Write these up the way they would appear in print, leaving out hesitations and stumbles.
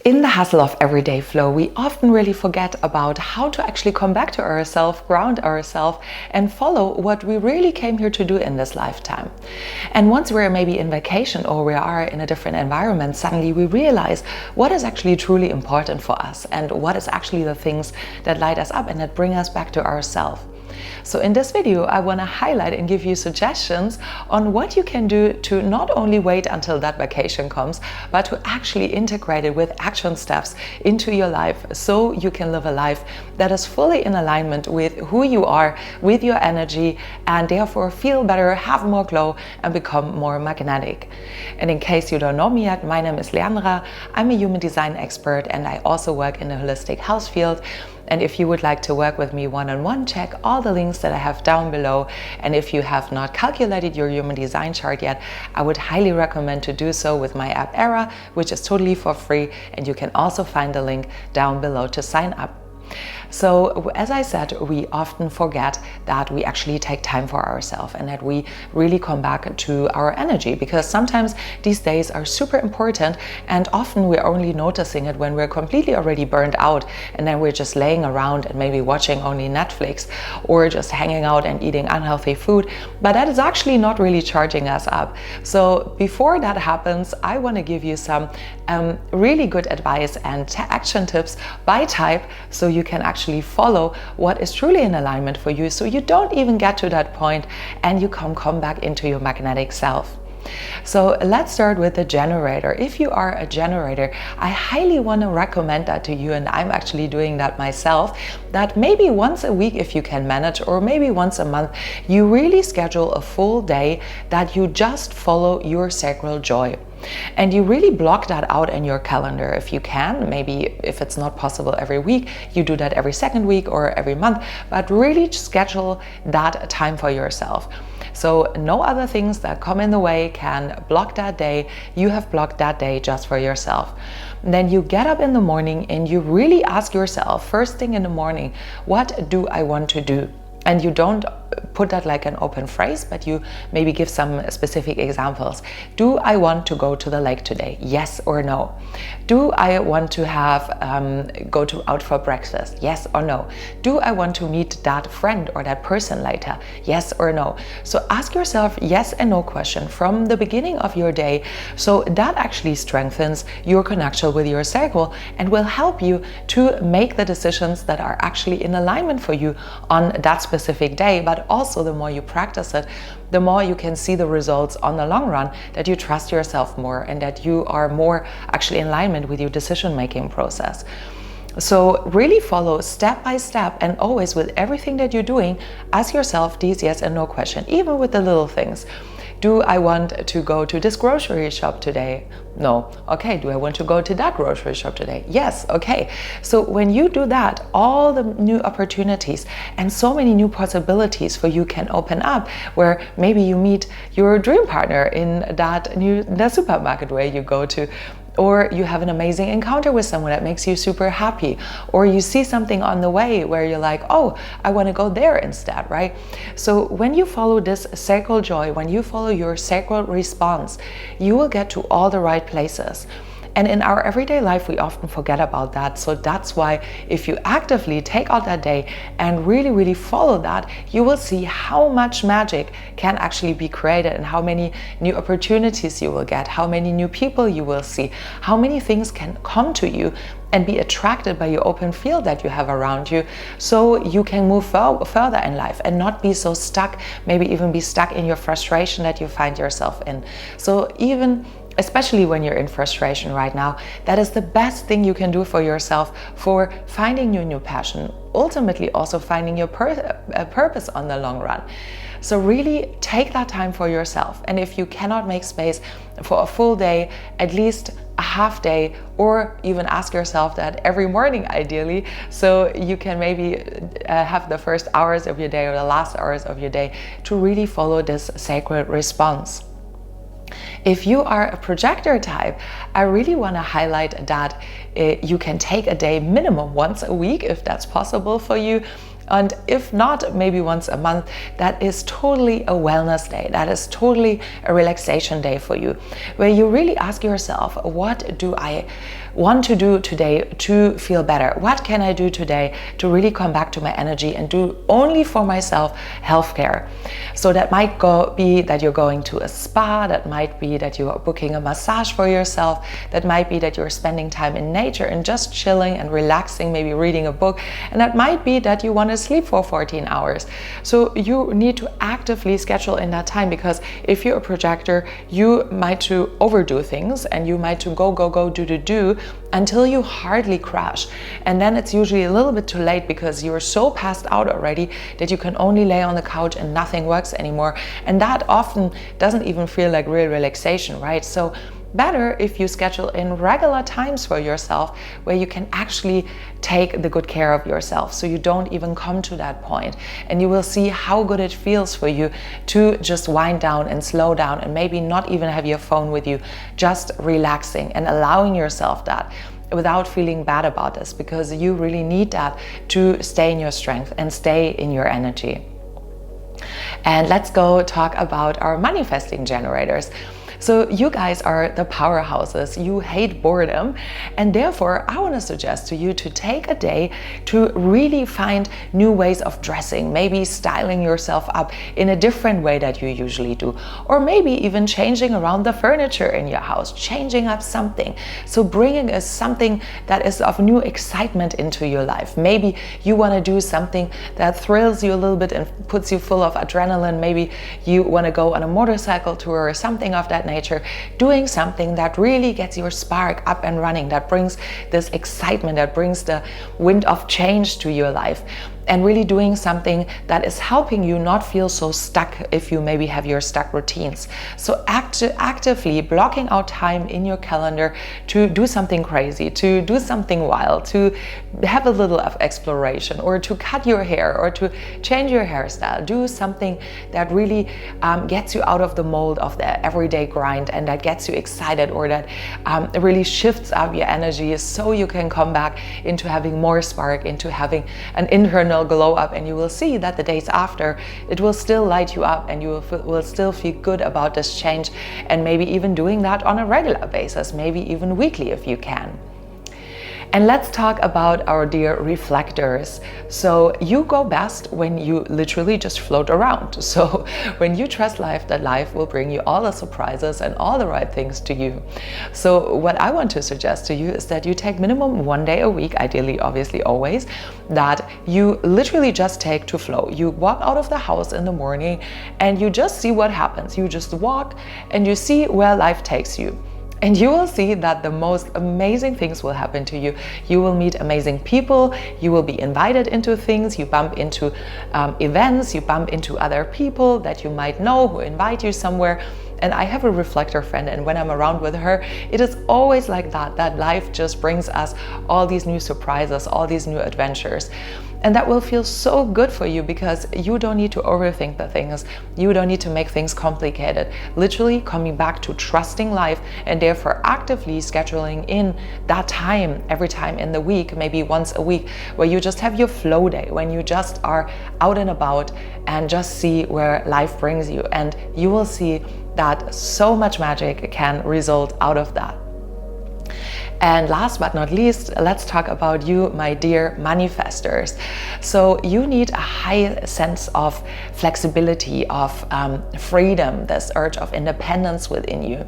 In the hustle of everyday flow, we often really forget about how to actually come back to ourselves, ground ourselves, and follow what we really came here to do in this lifetime. And once we're maybe in vacation or we are in a different environment, suddenly we realize what is actually truly important for us and what is actually the things that light us up and that bring us back to ourselves. So in this video, I want to highlight and give you suggestions on what you can do to not only wait until that vacation comes, but to actually integrate it with action steps into your life so you can live a life that is fully in alignment with who you are, with your energy, and therefore feel better, have more glow, and become more magnetic. And in case you don't know me yet, my name is Leandra. I'm a human design expert and I also work in the holistic health field. And if you would like to work with me one-on-one, check all the links that I have down below. And if you have not calculated your human design chart yet, I would highly recommend to do so with my app Era, which is totally for free. And you can also find the link down below to sign up. So as I said, we often forget that we actually take time for ourselves and that we really come back to our energy, because sometimes these days are super important and often we're only noticing it when we're completely already burned out and then we're just laying around and maybe watching only Netflix or just hanging out and eating unhealthy food, but that is actually not really charging us up. So before that happens, I want to give you some really good advice and action tips by type so you can actually follow what is truly in alignment for you, so you don't even get to that point and you come back into your magnetic self. So let's start with the generator. If you are a generator, I highly want to recommend that to you, and I'm actually doing that myself, that maybe once a week, if you can manage, or maybe once a month, you really schedule a full day that you just follow your sacral joy. And you really block that out in your calendar if you can. Maybe if it's not possible every week, you do that every second week or every month, but really schedule that time for yourself. So no other things that come in the way can block that day. You have blocked that day just for yourself. And then you get up in the morning and you really ask yourself, first thing in the morning, what do I want to do? And you don't put that like an open phrase, but you maybe give some specific examples. Do I want to go to the lake today? Yes or no? Do I want to have go out for breakfast? Yes or no? Do I want to meet that friend or that person later? Yes or no? So ask yourself yes and no question from the beginning of your day. So that actually strengthens your connection with your sacral and will help you to make the decisions that are actually in alignment for you on that specific day. But also, the more you practice it, the more you can see the results on the long run, that you trust yourself more and that you are more actually in alignment with your decision-making process. So really follow step by step, and always with everything that you're doing, ask yourself these yes and no question, even with the little things. Do I want to go to this grocery shop today? No. Okay. Do I want to go to that grocery shop today? Yes. Okay. So when you do that, all the new opportunities and so many new possibilities for you can open up, where maybe you meet your dream partner in the supermarket where you go to, or you have an amazing encounter with someone that makes you super happy, or you see something on the way where you're like, oh, I want to go there instead, right? So when you follow this sacral joy, when you follow your sacral response, you will get to all the right places. And in our everyday life, we often forget about that. So that's why if you actively take out that day and really, really follow that, you will see how much magic can actually be created and how many new opportunities you will get, how many new people you will see, how many things can come to you and be attracted by your open field that you have around you, so you can move further in life and not be so stuck, maybe even be stuck in your frustration that you find yourself in. So especially when you're in frustration right now, that is the best thing you can do for yourself, for finding your new passion, ultimately also finding your purpose on the long run. So really take that time for yourself. And if you cannot make space for a full day, at least a half day, or even ask yourself that every morning ideally, so you can maybe have the first hours of your day or the last hours of your day to really follow this sacred response. If you are a projector type, I really want to highlight that you can take a day minimum once a week, if that's possible for you, And if not, maybe once a month, that is totally a wellness day. That is totally a relaxation day for you, where you really ask yourself, what do I want to do today to feel better? What can I do today to really come back to my energy and do only for myself healthcare? So that might be that you're going to a spa, that might be that you are booking a massage for yourself, that might be that you're spending time in nature and just chilling and relaxing, maybe reading a book, and that might be that you want to sleep for 14 hours. So you need to actively schedule in that time, because if you're a projector, you might to overdo things and you might to go, do until you hardly crash. And then it's usually a little bit too late, because you're so passed out already that you can only lay on the couch and nothing works anymore. And that often doesn't even feel like real relaxation, right? So better if you schedule in regular times for yourself where you can actually take the good care of yourself, so you don't even come to that point. And you will see how good it feels for you to just wind down and slow down and maybe not even have your phone with you, just relaxing and allowing yourself that without feeling bad about this, because you really need that to stay in your strength and stay in your energy. And let's go talk about our manifesting generators. So you guys are the powerhouses. You hate boredom, and therefore I want to suggest to you to take a day to really find new ways of dressing, maybe styling yourself up in a different way that you usually do, or maybe even changing around the furniture in your house, changing up something. So bringing something that is of new excitement into your life. Maybe you want to do something that thrills you a little bit and puts you full of adrenaline. Maybe you want to go on a motorcycle tour or something of that nature, doing something that really gets your spark up and running, that brings this excitement, that brings the wind of change to your life, and really doing something that is helping you not feel so stuck if you maybe have your stuck routines. So actively blocking out time in your calendar to do something crazy, to do something wild, to have a little of exploration, or to cut your hair, or to change your hairstyle. Do something that really gets you out of the mold of the everyday grind, and that gets you excited, or that really shifts up your energy, so you can come back into having more spark, into having an internal glow up. And you will see that the days after, it will still light you up, and you will still feel good about this change, and maybe even doing that on a regular basis, maybe even weekly if you can. And let's talk about our dear reflectors. So you go best when you literally just float around. So when you trust life, that life will bring you all the surprises and all the right things to you. So what I want to suggest to you is that you take minimum 1 day a week, ideally, obviously always, that you literally just take to flow. You walk out of the house in the morning and you just see what happens. You just walk and you see where life takes you. And you will see that the most amazing things will happen to you. You will meet amazing people, you will be invited into things, you bump into events, you bump into other people that you might know who invite you somewhere. And I have a reflector friend, and when I'm around with her, it is always like that life just brings us all these new surprises, all these new adventures. And that will feel so good for you, because you don't need to overthink the things. You don't need to make things complicated. Literally coming back to trusting life, and therefore actively scheduling in that time every time in the week, maybe once a week, where you just have your flow day, when you just are out and about and just see where life brings you. And you will see that so much magic can result out of that. And last but not least, let's talk about you, my dear manifestors. So you need a high sense of flexibility, of freedom, this urge of independence within you.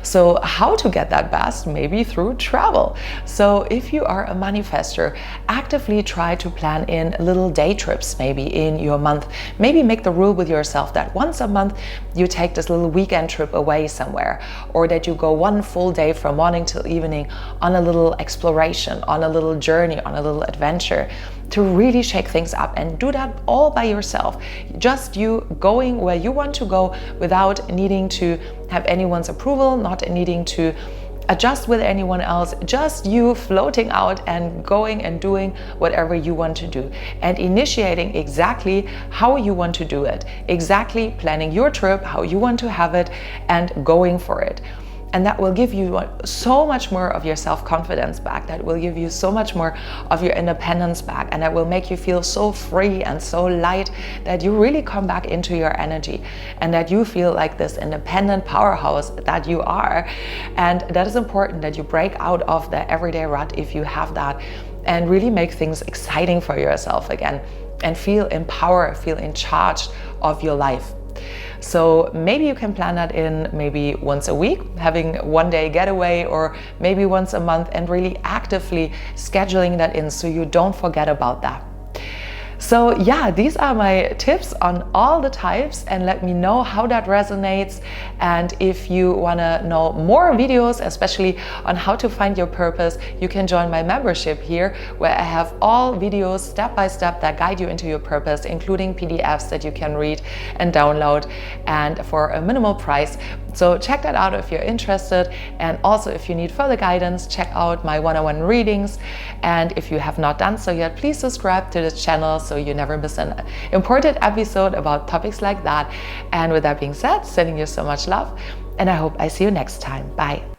So how to get that best? Maybe through travel. So if you are a manifestor, actively try to plan in little day trips, maybe in your month. Maybe make the rule with yourself that once a month you take this little weekend trip away somewhere, or that you go one full day from morning till evening on a little exploration, on a little journey, on a little adventure, to really shake things up, and do that all by yourself. Just you going where you want to go without needing to have anyone's approval, not needing to adjust with anyone else, just you floating out and going and doing whatever you want to do, and initiating exactly how you want to do it, exactly planning your trip, how you want to have it, and going for it. And that will give you so much more of your self-confidence back. That will give you so much more of your independence back. And that will make you feel so free and so light that you really come back into your energy and that you feel like this independent powerhouse that you are. And that is important, that you break out of the everyday rut if you have that, and really make things exciting for yourself again and feel empowered, feel in charge of your life. So maybe you can plan that in maybe once a week, having one day getaway, or maybe once a month, and really actively scheduling that in so you don't forget about that. So yeah, these are my tips on all the types, and let me know how that resonates. And if you want to know more videos, especially on how to find your purpose, you can join my membership here, where I have all videos step by step that guide you into your purpose, including PDFs that you can read and download, and for a minimal price. So check that out if you're interested. And also, if you need further guidance, check out my one-on-one readings. And if you have not done so yet, please subscribe to this channel so you never miss an important episode about topics like that. And with that being said, sending you so much love, and I hope I see you next time. Bye.